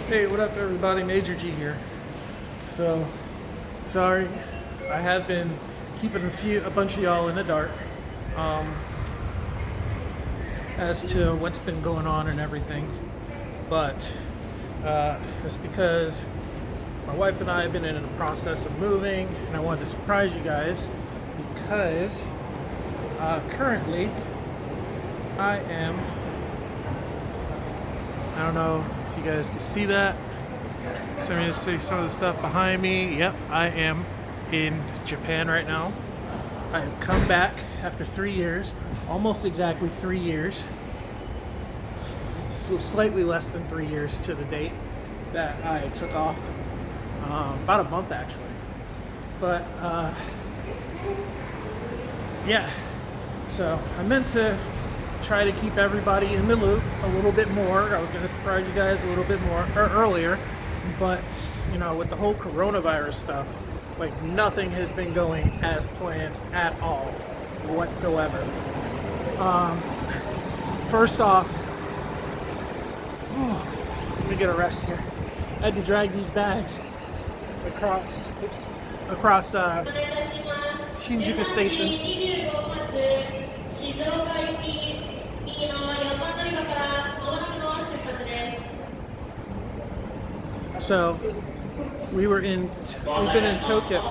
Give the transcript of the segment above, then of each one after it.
Hey, what up everybody? Major G here. So, sorry, I have been keeping a bunch of y'all in the dark as to what's been going on and everything. But it's because my wife and I have been in the process of moving, and I wanted to surprise you guys because currently I don't know if you guys can see that. So I'm going to see some of the stuff behind me. Yep, I am in Japan right now. I have come back after 3 years, almost exactly 3 years. So slightly less than 3 years to the date that I took off. About a month actually. But yeah, so I meant to try to keep everybody in the loop a little bit more. I was going to surprise you guys a little bit more earlier, but you know, with the whole coronavirus stuff, like nothing has been going as planned at all whatsoever. First off, let me get a rest here. I had to drag these bags across Shinjuku Station. So we've been in Tokyo.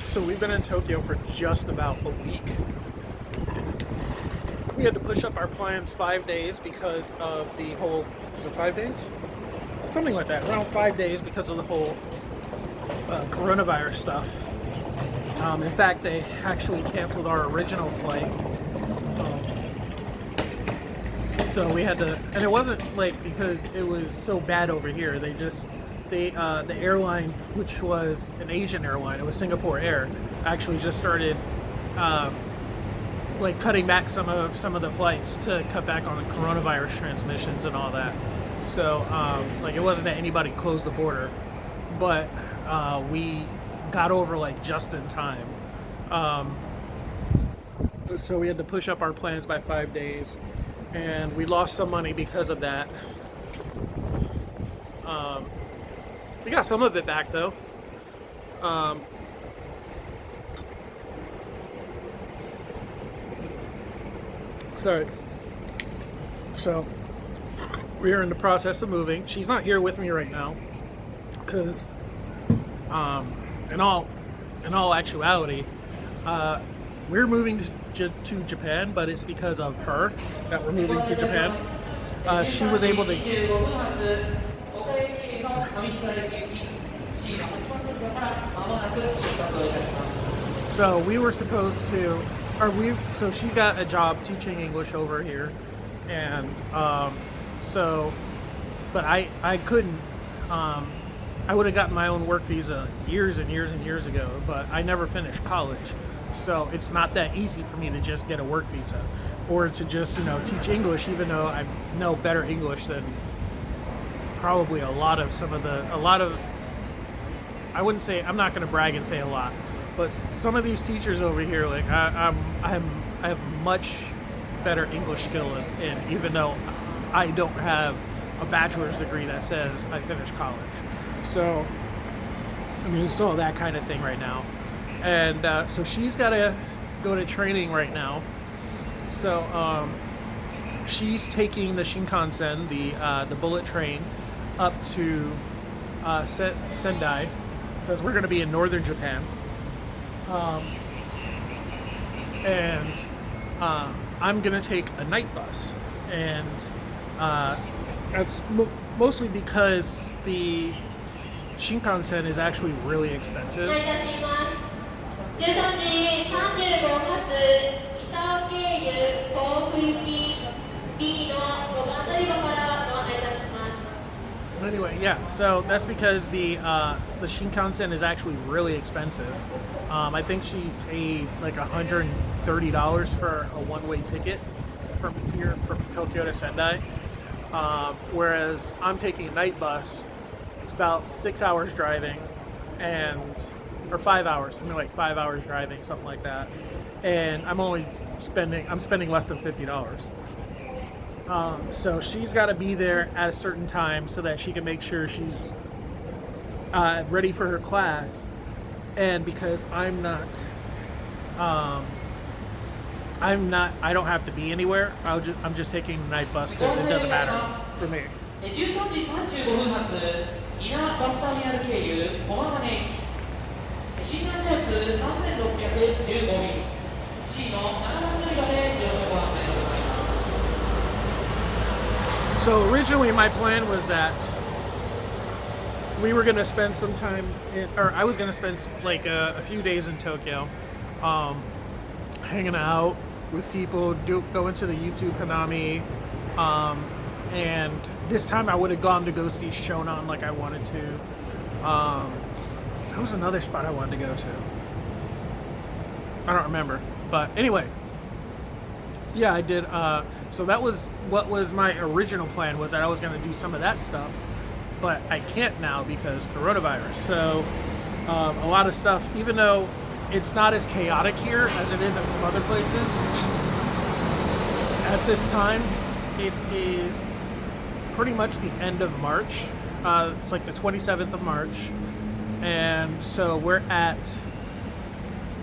So we've been in Tokyo for just about a week. We had to push up our plans 5 days because of the whole, was it 5 days? Something like that, around 5 days because of the whole coronavirus stuff. In fact, they actually canceled our original flight. So we had to, and it wasn't like because it was so bad over here. The airline, which was an Asian airline, it was Singapore Air, actually just started like cutting back some of the flights to cut back on the coronavirus transmissions and all that. So like it wasn't that anybody closed the border, but we got over like just in time. So we had to push up our plans by 5 days, and we lost some money because of that. We got some of it back though. Sorry. So we are in the process of moving. She's not here with me right now because in all actuality, we're moving to Japan, but it's because of her that we're moving to Japan. She was able to. So we were supposed to, so she got a job teaching English over here, and but I couldn't. I would have gotten my own work visa years and years and years ago, but I never finished college. So it's not that easy for me to just get a work visa or to just, teach English, even though I know better English than probably a lot of, I wouldn't say, I'm not going to brag and say a lot, but some of these teachers over here, like I have much better English skill in, even though I don't have a bachelor's degree that says I finished college. So, I mean, it's all that kind of thing right now. And so she's got to go to training right now. So she's taking the Shinkansen, the bullet train, up to Sendai, because we're going to be in northern Japan. And I'm going to take a night bus. And that's mostly because the Shinkansen is actually really expensive. Anyway, yeah, so that's because the Shinkansen is actually really expensive. I think she paid like $130 for a one-way ticket from here, from Tokyo to Sendai. Whereas I'm taking a night bus, It's about 6 hours driving, and or 5 hours, something like 5 hours driving, something like that. And I'm spending less than $50. So she's got to be there at a certain time so that she can make sure she's ready for her class. And because I don't have to be anywhere. I'm just taking the night bus because it doesn't matter for me. 13時35分発稲バスターミナル経由駒ヶ根駅新南交通3615便 C の7番乗り場で乗車ご案内を行います。 So originally my plan was that we were going to spend some time or I was going to spend like a few days in Tokyo, hanging out with people, going to the YouTube Hanami, and this time I would have gone to go see Shonan like I wanted to. That was another spot I wanted to go to. I don't remember, but anyway, yeah, I did. So that was what was my original plan, was that I was going to do some of that stuff, but I can't now because coronavirus. So a lot of stuff, even though it's not as chaotic here as it is in some other places, at this time it is pretty much the end of March. It's like the 27th of March, and so we're at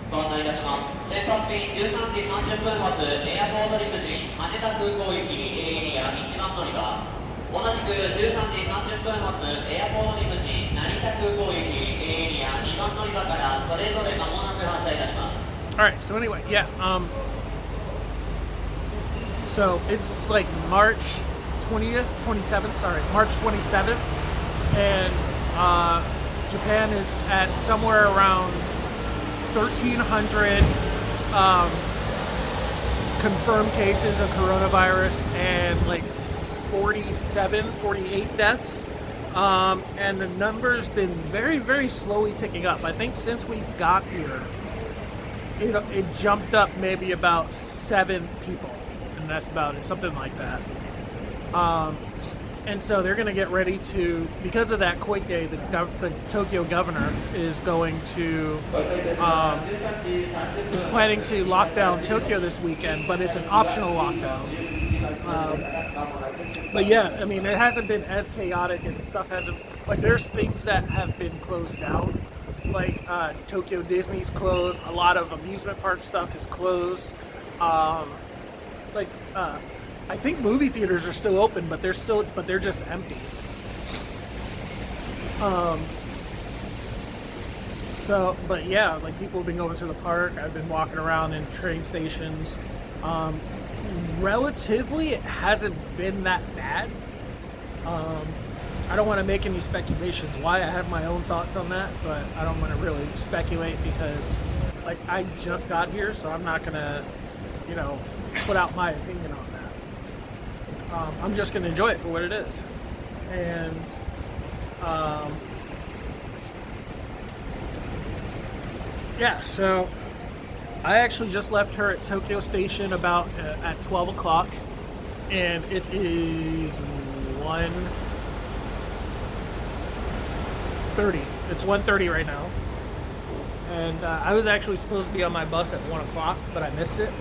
ご案内いたします。先発便13時30分発エアポートリムジン羽田空港行き A エリア1番乗り場。同じく13時30分発エアポートリムジン成田空港行き A エリア2番乗り場からそれぞれ間もなく発車いたします。 Alright, so anyway, yeah, so it's like March 27th, March 27th, and Japan is at somewhere around 1,300 confirmed cases of coronavirus and like 48 deaths. And the number's been very, very slowly ticking up. I think since we got here, it jumped up maybe about 7 people, and that's about it, something like that. And so they're going to get ready to, because of that, Koike, the Tokyo governor, is going to, is planning to lock down Tokyo this weekend, but it's an optional lockdown. But yeah, I mean, it hasn't been as chaotic, and stuff hasn't, like, there's things that have been closed down, like Tokyo Disney's closed, a lot of amusement park stuff is closed, I think movie theaters are still open, but they're just empty. But yeah, like, people have been going to the park. I've been walking around in train stations. Relatively, it hasn't been that bad. I don't want to make any speculations why. I have my own thoughts on that, but I don't want to really speculate because, like, I just got here, so I'm not gonna, put out my opinion on that. I'm just going to enjoy it for what it is. And yeah, so I actually just left her at Tokyo Station about at 12 o'clock, and it is 1:30. It's 1:30 right now. And I was actually supposed to be on my bus at 1 o'clock, but I missed it.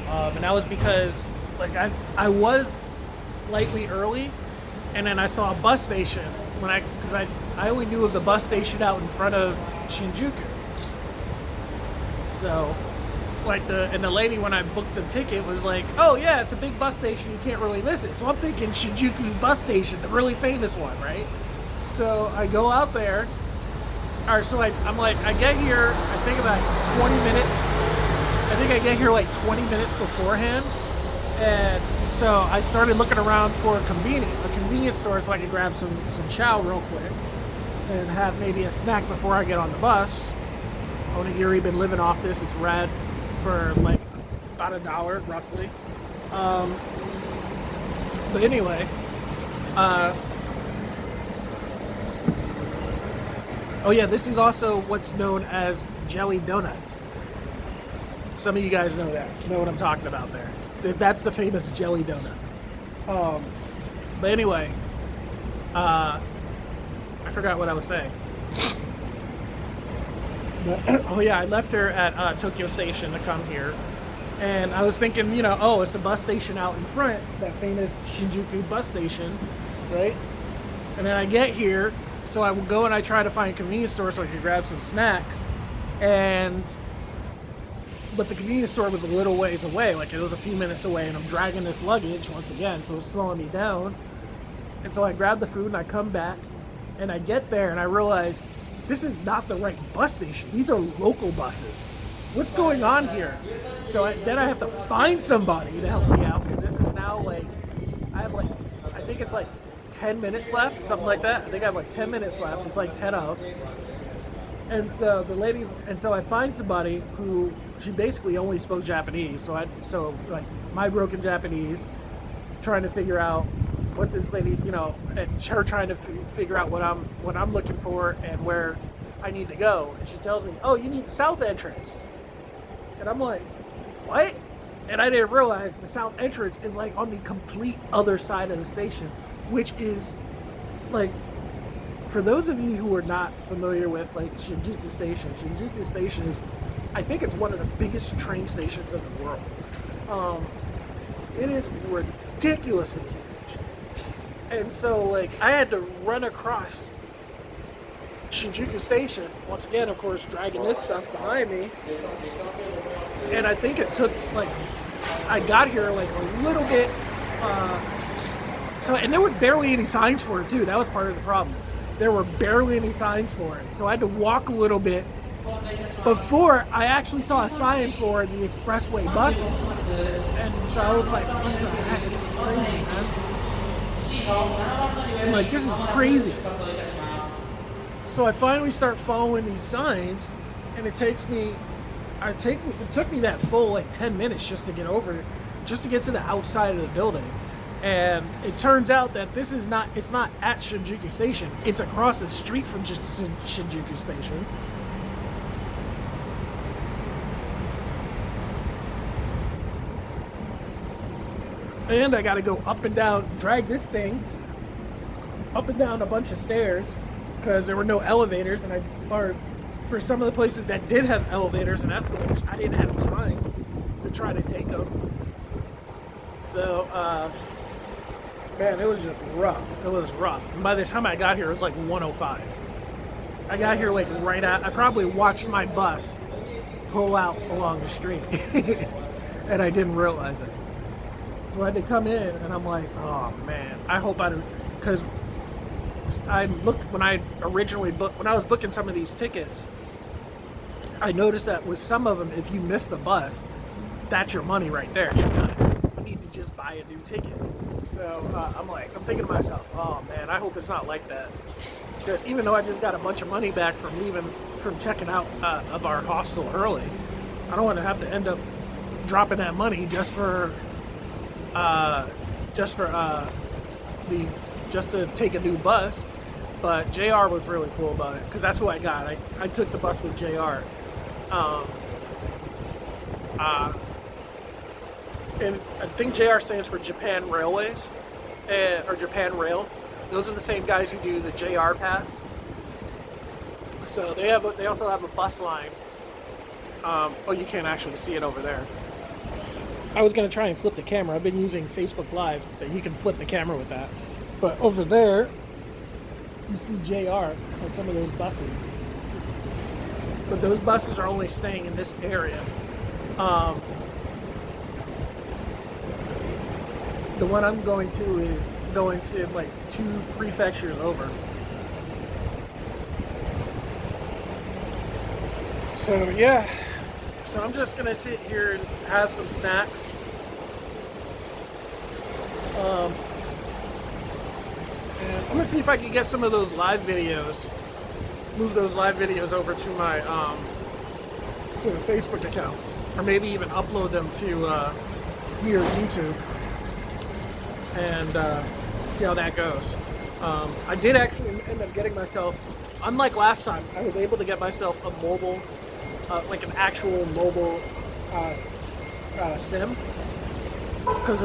And that was because, like, I was slightly early, and then I saw a bus station because I only knew of the bus station out in front of Shinjuku. So, like, the lady, when I booked the ticket, was like, "Oh yeah, it's a big bus station, you can't really miss it." So I'm thinking Shinjuku's bus station, the really famous one, right? So I go out there. Or so I'm like, I get here, I think about 20 minutes. I think I get here like 20 minutes beforehand. And so I started looking around for a convenience store so I could grab some chow real quick and have maybe a snack before I get on the bus. Onigiri, been living off this. It's red for like about $1 roughly. But anyway, oh yeah, this is also what's known as jelly donuts. Some of you guys know what I'm talking about there. That's the famous jelly donut. But anyway, I I forgot what I was saying. But, oh yeah, I left her at Tokyo Station to come here. And I was thinking, you know, oh, it's the bus station out in front, that famous Shinjuku Bus Station, right? And then I get here, so I will go and I try to find a convenience store so I could grab some snacks. But the convenience store was a little ways away, like it was a few minutes away, and I'm dragging this luggage once again, so it's slowing me down. And so I grab the food and I come back, and I get there and I realize this is not the right bus station. These are local buses. What's going on here? So then I have to find somebody to help me out, because this is now like, I think it's like 10 minutes left, something like that. I think I have like 10 minutes left. It's like 10 of. And so I find somebody who, she basically only spoke Japanese. So like my broken Japanese, trying to figure out what this lady, you know, and her trying to figure out what I'm looking for and where I need to go. And she tells me, oh, you need the south entrance. And I'm like, what? And I didn't realize the south entrance is like on the complete other side of the station, which is like, for those of you who are not familiar with like Shinjuku Station is, I think it's one of the biggest train stations in the world. It is ridiculously huge. And so like I had to run across Shinjuku Station, once again, of course, dragging this stuff behind me. And I think it took, like, I got here like a little bit, and there was barely any signs for it too. That was part of the problem. There were barely any signs for it. So I had to walk a little bit before I actually saw a sign for the expressway buses. And so I was like, what the heck? This is crazy, man. I'm like, this is crazy. So I finally start following these signs, and it took me that full like 10 minutes just to get over it, just to get to the outside of the building. And it turns out that it's not at Shinjuku Station, it's across the street from Shinjuku Station. And I gotta go up and down, drag this thing up and down a bunch of stairs, because there were no elevators, or for some of the places that did have elevators and escalators, I didn't have time to try to take them. So, man, it was just rough. It was rough. And by the time I got here, it was like 1:05. I got here like I probably watched my bus pull out along the street, and I didn't realize it. So I had to come in, and I'm like, oh man, I hope I don't, because I looked when I was booking some of these tickets, I noticed that with some of them, if you miss the bus, that's your money right there. You need to just buy a new ticket. So I'm thinking to myself, oh man, I hope it's not like that. Because even though I just got a bunch of money back from checking out of our hostel early, I don't want to have to end up dropping that money just to take a new bus. But JR was really cool about it, because that's who I got. I took the bus with JR. And I think JR stands for Japan Railways, or Japan Rail. Those are the same guys who do the JR Pass. So they also have a bus line. Oh, you can't actually see it over there. I was going to try and flip the camera. I've been using Facebook Live, but you can flip the camera with that. But over there, you see JR on some of those buses. But those buses are only staying in this area. The one I'm going to is going to like 2 prefectures over. So yeah. So I'm just gonna sit here and have some snacks. And I'm gonna see if I can get some of those live videos, move those live videos over to my to the Facebook account, or maybe even upload them to here YouTube, and see how that goes. I did actually end up getting myself, unlike last time, I was able to get myself a mobile. Like an actual mobile SIM, because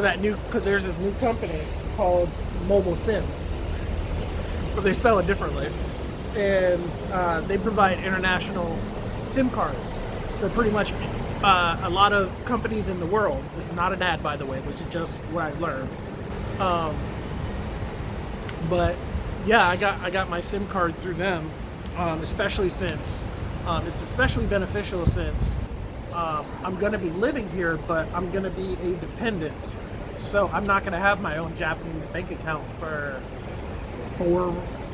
there's this new company called Mobile SIM, but they spell it differently. and they provide international SIM cards for pretty much a lot of companies in the world. This is not an ad, by the way. This is just what I've learned. But yeah, I got my SIM card through them, especially since it's especially beneficial since I'm going to be living here, but I'm going to be a dependent. So I'm not going to have my own Japanese bank account for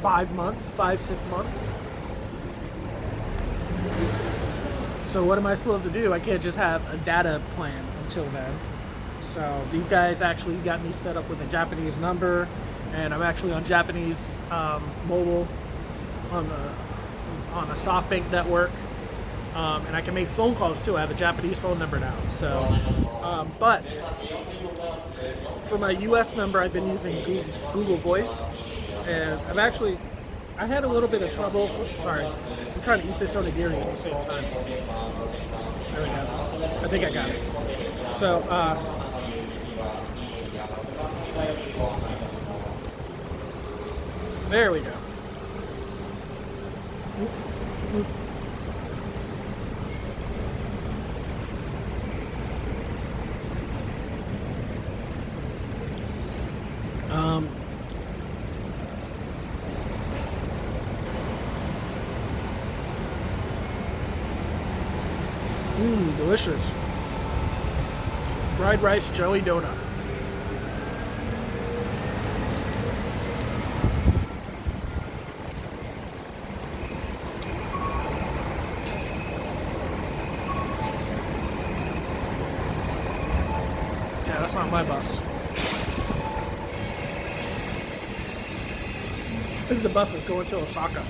5 months, 6 months. So what am I supposed to do? I can't just have a data plan until then. So these guys actually got me set up with a Japanese number, and I'm actually on Japanese mobile on a SoftBank network, and I can make phone calls too. I have a Japanese phone number now. So, but for my U.S. number, I've been using Google Voice, and I had a little bit of trouble. Oops, sorry. I'm trying to eat this onigiri at the same time. There we go. I think I got it. So, there we go. Delicious. Fried rice jelly donut. Yeah, that's not my bus. This is the bus that's going to Osaka.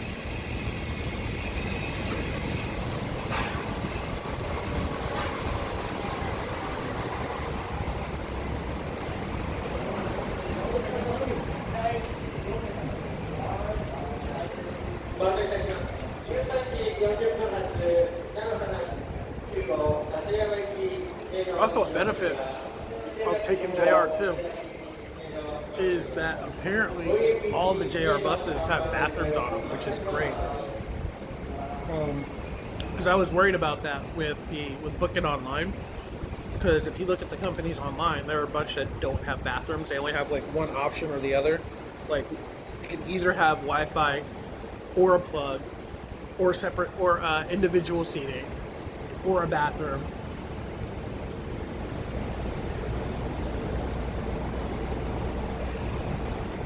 Also, a benefit of taking JR too is that apparently all the JR buses have bathrooms on them, which is great. Because I was worried about that with booking online. Because if you look at the companies online, there are a bunch that don't have bathrooms. They only have like one option or the other. Like you can either have Wi-Fi or a plug, or separate, or individual seating, or a bathroom.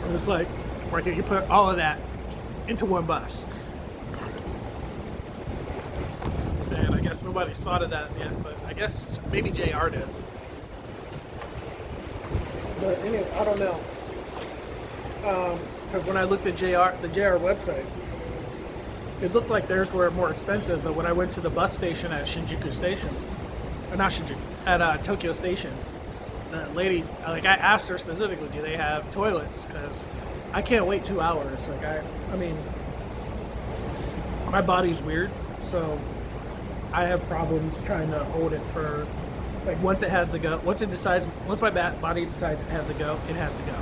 And it's like, why can't you put all of that into one bus? And I guess nobody's thought of that yet, but I guess maybe JR did. But anyway, I don't know. Because when I looked at the JR website, it looked like theirs were more expensive, but when I went to the bus station at Shinjuku Station, or not Shinjuku, at Tokyo Station, the lady, like I asked her specifically, do they have toilets? Because I can't wait 2 hours. Like I mean, my body's weird, so I have problems trying to hold it for, like once it has to go, once my body decides it has to go, it has to go.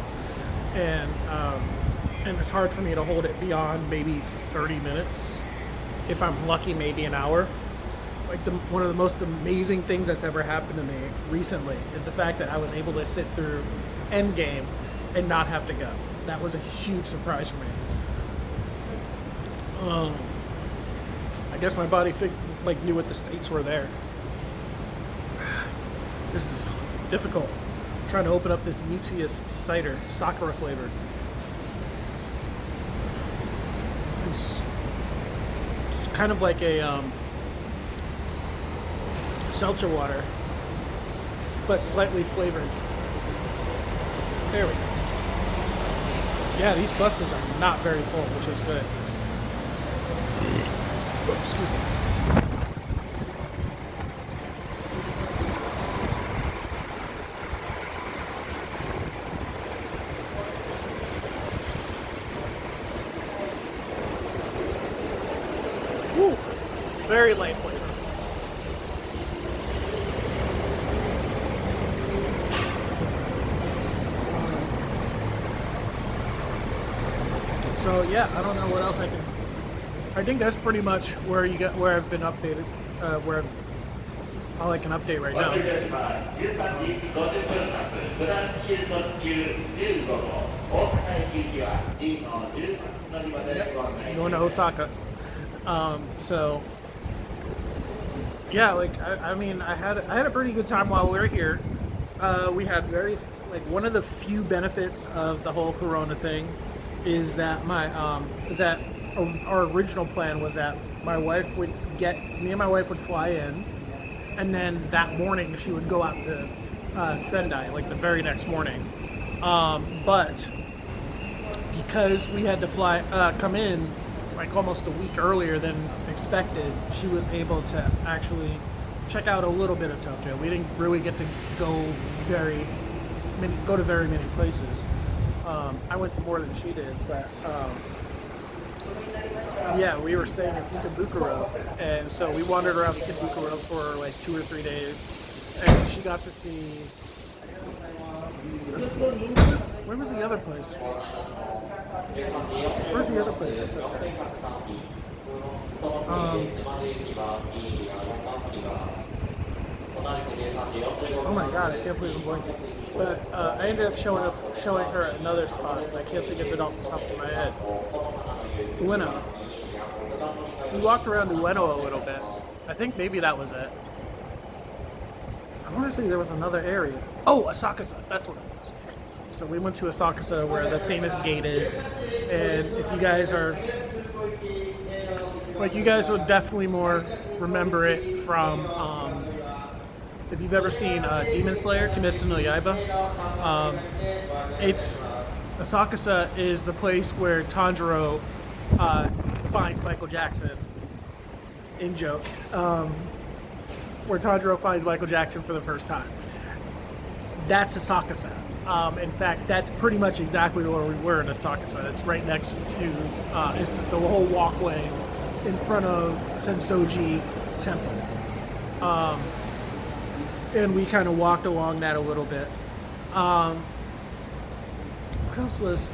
And it's hard for me to hold it beyond maybe 30 minutes. If I'm lucky, maybe an hour. Like one of the most amazing things that's ever happened to me recently is the fact that I was able to sit through Endgame and not have to go. That was a huge surprise for me. I guess my body knew what the stakes were there. This is difficult. I'm trying to open up this Mucius cider, Sakura flavored. It's kind of like a seltzer water, but slightly flavored. There we go. Yeah, these buses are not very full, which is good. Oh, excuse me. Woo, very light flavor. So yeah, I don't know what else I can I think that's pretty much where I've been updated, where all I can update right now. 13時50分発普段級特急15号大阪駅行きは D の10番乗り場でご案内し Going to ます。 Osaka. So yeah, like I mean, I had a pretty good time while we were here. We had one of the few benefits of the whole Corona thing is that our original plan was that me and my wife would fly in, and then that morning she would go out to Sendai, like the very next morning. But because we had to come in like almost a week earlier than expected, she was able to actually check out a little bit of Tokyo. We didn't really get to go to very many places. I went to more than she did, but yeah, we were staying in Ikebukuro, and so we wandered around Ikebukuro for like 2 or 3 days, and she got to see. Where was the other place? Where's the other place I took her? Oh my god, I can't believe I'm blanking. But I ended up showing her another spot. I can't think of it off the top of my head. Ueno. We walked around Ueno a little bit. I think maybe that was it. I want to say there was another area. Oh, Asakusa. That's what it was. So we went to Asakusa where the famous gate is. And if you guys are... Like, you guys would definitely more remember it from... if you've ever seen Demon Slayer, Kimetsu no Yaiba, Asakusa is the place where Tanjiro finds Michael Jackson. In joke, where Tanjiro finds Michael Jackson for the first time. That's Asakusa. In fact, that's pretty much exactly where we were in Asakusa. It's right next to it's the whole walkway in front of Sensoji Temple. And we kind of walked along that a little bit. What else was...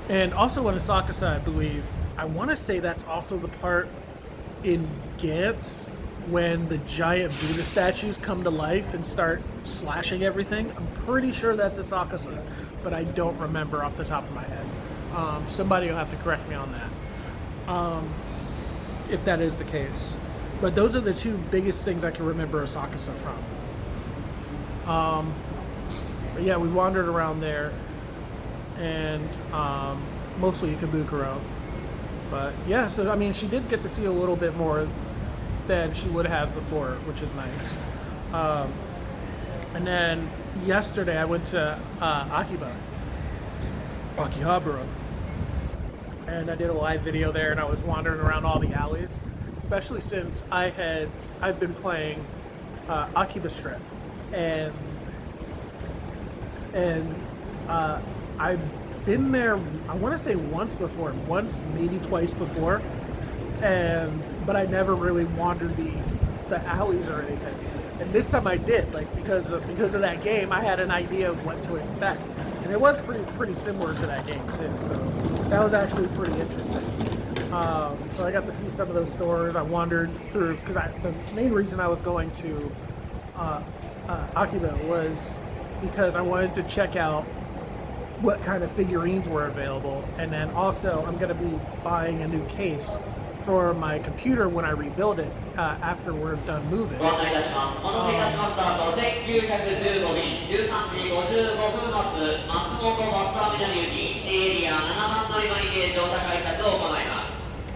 And also in Asakusa, I believe, I want to say that's also the part in Gantz when the giant Buddha statues come to life and start slashing everything. I'm pretty sure that's Asakusa, but I don't remember off the top of my head. Somebody will have to correct me on that, if that is the case. But those are the two biggest things I can remember Asakusa from. But yeah, we wandered around there, and mostly Ikebukuro. But yeah, so I mean, she did get to see a little bit more than she would have before, which is nice. And then yesterday I went to Akihabara, and I did a live video there, and I was wandering around all the alleys, especially since I've been playing Akiba Strip, and I've been there, I want to say once maybe twice before, but I never really wandered the alleys or anything. And this time I did, like, because of that game, I had an idea of what to expect, and it was pretty similar to that game too. So that was actually pretty interesting. So I got to see some of those stores. I wandered through because the main reason I was going to Akiba was because I wanted to check out what kind of figurines were available, and then also I'm going to be buying a new case for my computer when I rebuild it after we're done moving.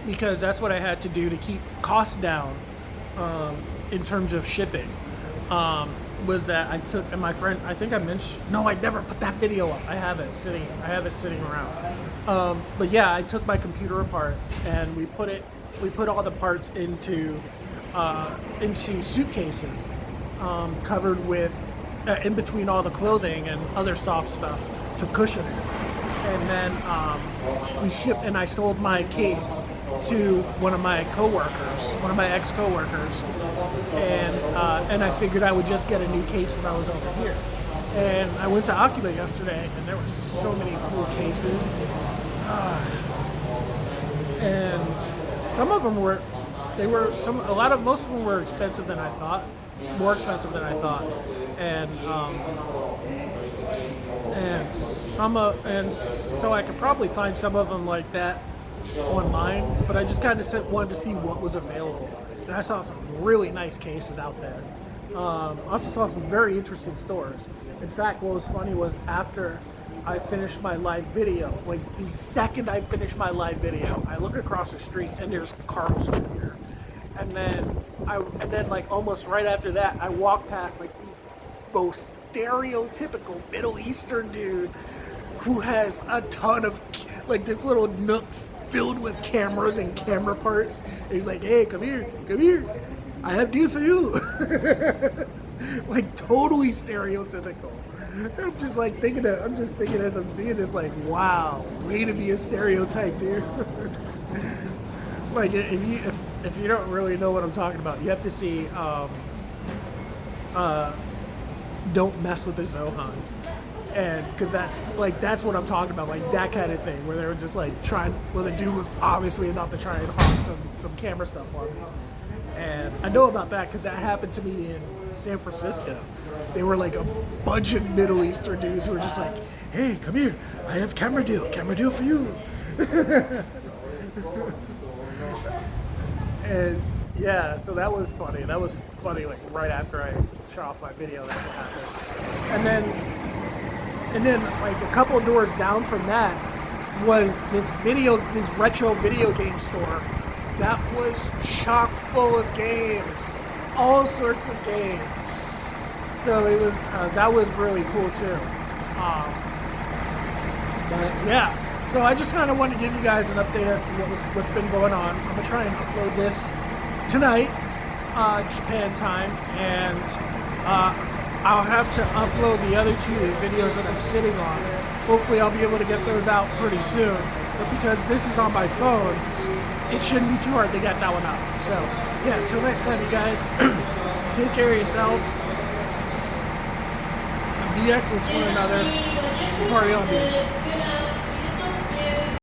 Because that's what I had to do to keep costs down in terms of shipping. Was that I took, and my friend, I think I mentioned, no, I never put that video up. I have it sitting around. But yeah, I took my computer apart and we put all the parts into suitcases, covered with, in between all the clothing and other soft stuff to cushion it. And then we shipped, and I sold my case to one of my ex-coworkers, and I figured I would just get a new case when I was over here. And I went to Akiba yesterday, and there were so many cool cases, and some of them were, most of them were expensive than I thought, more expensive than I thought, and so I could probably find some of them like that online, but I just kind of wanted to see what was available, and I saw some really nice cases out there. I also saw some very interesting stores. In fact, what was funny was after I finished my live video, like the second I finished my live video, I look across the street and there's Carl's Jr. And then like almost right after that, I walked past like the most stereotypical Middle Eastern dude who has a ton of like this little nook filled with cameras and camera parts. And he's like, "Hey, come here, I have deal for you." Like totally stereotypical. I'm just thinking as I'm seeing this, like, wow, way to be a stereotype, dude. Like if you don't really know what I'm talking about, you have to see Don't Mess with the Zohan. And because that's what I'm talking about, like that kind of thing, where they were just like the dude was obviously about to try and hawk some camera stuff on me. And I know about that because that happened to me in San Francisco. They were like a bunch of Middle Eastern dudes who were just like, "Hey, come here, I have camera deal for you." And yeah, so that was funny. Like right after I shut off my video, that's what happened. And then like a couple doors down from that was this retro video game store that was chock full of games, all sorts of games. So it was that was really cool too. But yeah, so I just kind of wanted to give you guys an update as to what's been going on. I'm gonna try and upload this tonight, Japan time, and I'll have to upload the other two videos that I'm sitting on. Hopefully I'll be able to get those out pretty soon. But because this is on my phone, it shouldn't be too hard to get that one up. So yeah, until next time, you guys, take care of yourselves. Be excellent to one another. Party on, dudes.